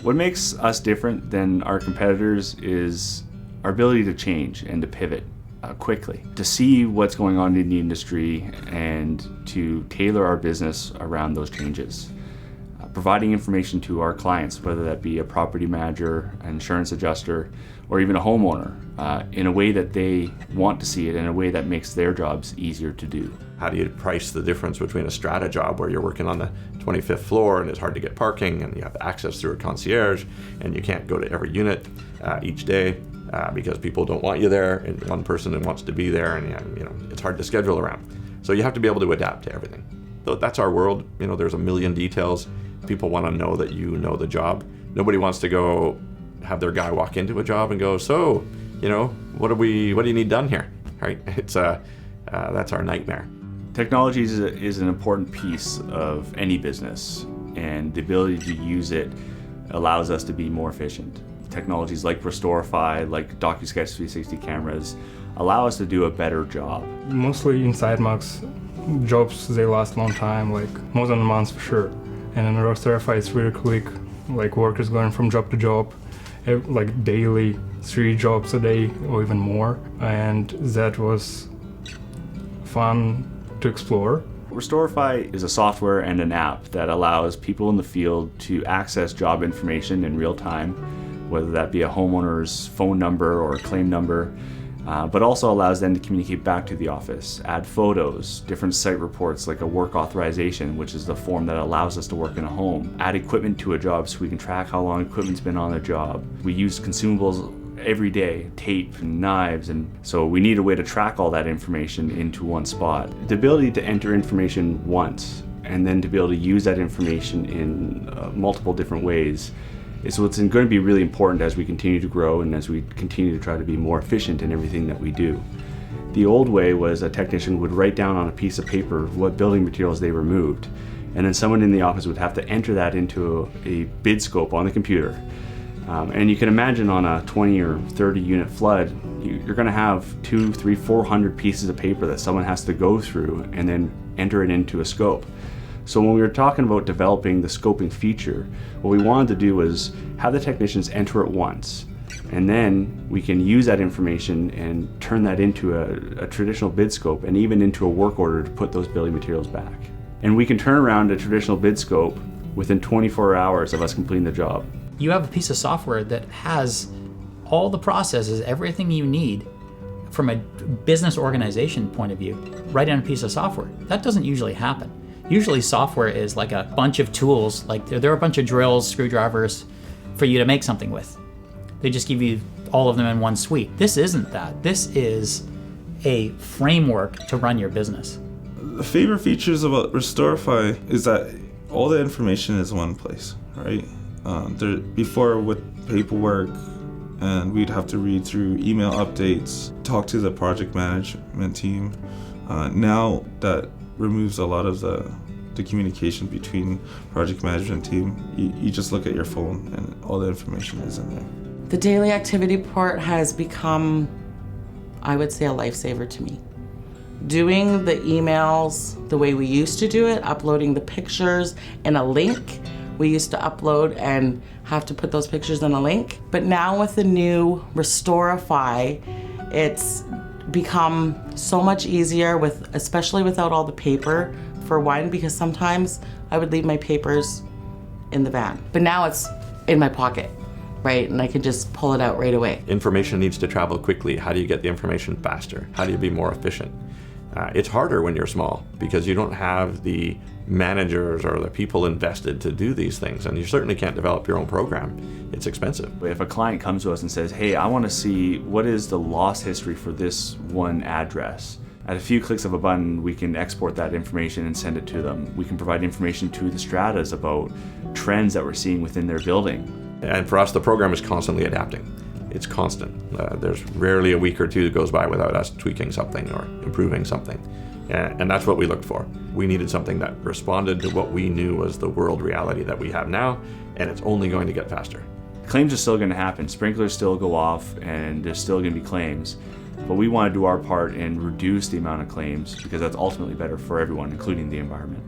What makes us different than our competitors is our ability to change and to pivot quickly, to see what's going on in the industry and to tailor our business around those changes. Providing information to our clients, whether that be a property manager, an insurance adjuster, or even a homeowner, in a way that they want to see it, in a way that makes their jobs easier to do. How do you price the difference between a strata job where you're working on the 25th floor and it's hard to get parking and you have access through a concierge and you can't go to every unit each day because people don't want you there and one person who wants to be there, and it's hard to schedule around. So you have to be able to adapt to everything. So that's our world. There's a million details. People want to know that you know the job. Nobody wants to go have their guy walk into a job and go, so, what do you need done here? Right? It's that's our nightmare. Technology is an important piece of any business, and the ability to use it allows us to be more efficient. Technologies like Restorify, like Docusketch 360 cameras, allow us to do a better job. Mostly inside Mux jobs, they last a long time, like more than a month for sure. And in Restorify, it's really quick, like workers going from job to job, like daily, 3 jobs a day or even more. And that was fun to explore. Restorify is a software and an app that allows people in the field to access job information in real time, whether that be a homeowner's phone number or a claim number, but also allows them to communicate back to the office, add photos, different site reports like a work authorization, which is the form that allows us to work in a home, add equipment to a job so we can track how long equipment's been on the job. We use consumables every day, tape and knives, and so we need a way to track all that information into one spot. The ability to enter information once and then to be able to use that information in multiple different ways is what's going to be really important as we continue to grow and as we continue to try to be more efficient in everything that we do. The old way was a technician would write down on a piece of paper what building materials they removed, and then someone in the office would have to enter that into a bid scope on the computer. And you can imagine on a 20 or 30 unit flood, you're going to have 200, 300, 400 pieces of paper that someone has to go through and then enter it into a scope. So when we were talking about developing the scoping feature, what we wanted to do was have the technicians enter it once, and then we can use that information and turn that into a traditional bid scope and even into a work order to put those building materials back. And we can turn around a traditional bid scope within 24 hours of us completing the job. You have a piece of software that has all the processes, everything you need from a business organization point of view, right in a piece of software. That doesn't usually happen. Usually software is like a bunch of tools, like there are a bunch of drills, screwdrivers for you to make something with. They just give you all of them in one suite. This isn't that. This is a framework to run your business. The favorite features about Restorify is that all the information is one place, right? Before with paperwork, and we'd have to read through email updates, talk to the project management team. Now that removes a lot of the communication between project management team. You just look at your phone and all the information is in there. The daily activity report has become, I would say, a lifesaver to me. Doing the emails the way we used to do it, uploading the pictures in a link. We used to upload and have to put those pictures in a link. But now with the new Restorify, it's become so much easier, especially without all the paper, for one, because sometimes I would leave my papers in the van. But now it's in my pocket, right? And I can just pull it out right away. Information needs to travel quickly. How do you get the information faster? How do you be more efficient? It's harder when you're small because you don't have the managers or the people invested to do these things, and you certainly can't develop your own program. It's expensive. If a client comes to us and says, hey, I want to see what is the loss history for this one address, at a few clicks of a button we can export that information and send it to them. We can provide information to the stratas about trends that we're seeing within their building. And for us, the program is constantly adapting. It's constant. There's rarely a week or two that goes by without us tweaking something or improving something. And that's what we looked for. We needed something that responded to what we knew was the world reality that we have now, and it's only going to get faster. Claims are still going to happen. Sprinklers still go off, and there's still going to be claims. But we want to do our part and reduce the amount of claims because that's ultimately better for everyone, including the environment.